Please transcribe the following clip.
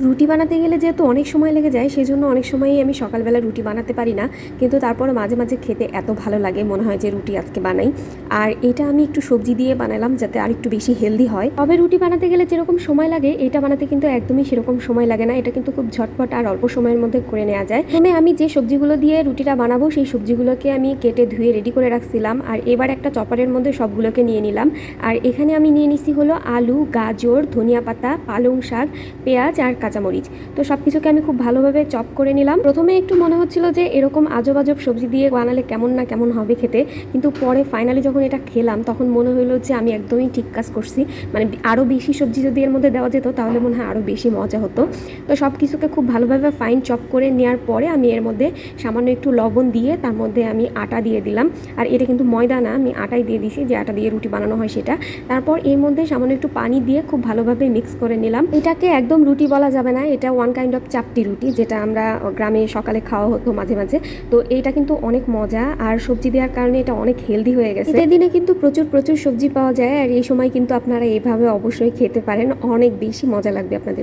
রুটি বানাতে গেলে যেহেতু অনেক সময় লেগে যায়, সেজন্য অনেক সময়ই আমি সকালবেলা রুটি বানাতে পারি না। কিন্তু তারপরে মাঝে মাঝে খেতে এত ভালো লাগে, মনে হয় যে রুটি আজকে বানাই। আর এটা আমি একটু সবজি দিয়ে বানালাম যাতে আর একটু বেশি হেলদি হয়। তবে রুটি বানাতে গেলে যেরকম সময় লাগে, এটা বানাতে কিন্তু একদমই সেরকম সময় লাগে না। এটা কিন্তু খুব ঝটপট আর অল্প সময়ের মধ্যে করে নেওয়া যায়। প্রথমে আমি যে সবজিগুলো দিয়ে রুটিটা বানাবো সেই সবজিগুলোকে আমি কেটে ধুয়ে রেডি করে রাখছিলাম। আর এবার একটা চপারের মধ্যে সবগুলোকে নিয়ে নিলাম। আর এখানে আমি নিয়ে নিছি হলো আলু, গাজর, ধনিয়া পাতা, পালং শাক, পেঁয়াজ আর কাঁচামরিচ। তো সব কিছুকে আমি খুব ভালোভাবে চপ করে নিলাম। প্রথমে একটু মনে হচ্ছিল যে এরকম আজব আজব সবজি দিয়ে বানালে কেমন না কেমন হবে খেতে, কিন্তু পরে ফাইনালি যখন এটা খেলাম তখন মনে হলো যে আমি একদমই ঠিক কাজ করছি। মানে আরও বেশি সবজি যদি এর মধ্যে দেওয়া যেত তাহলে মনে হয় আরও বেশি মজা হতো। তো সব কিছুকে খুব ভালোভাবে ফাইন চপ করে নেওয়ার পরে আমি এর মধ্যে সামান্য একটু লবণ দিয়ে তার মধ্যে আমি আটা দিয়ে দিলাম। আর এটা কিন্তু ময়দা না, আমি আটাই দিয়ে দিছি, যে আটা দিয়ে রুটি বানানো হয় সেটা। তারপর এর মধ্যে সামান্য একটু পানি দিয়ে খুব ভালোভাবে মিক্স করে নিলাম। এটাকে একদম রুটি বলা যাবে না, এটা ওয়ান কাইন্ড অফ চাপটি রুটি, যেটা আমরা গ্রামে সকালে খাওয়া হতো মাঝে মাঝে। তো এটা কিন্তু অনেক মজা, আর সবজি দেওয়ার কারণে এটা অনেক হেলদি হয়ে গেছে। ঈদের দিনে কিন্তু প্রচুর প্রচুর সবজি পাওয়া যায়, আর এই সময় কিন্তু আপনারা এইভাবে অবশ্যই খেতে পারেন, অনেক বেশি মজা লাগবে আপনাদের।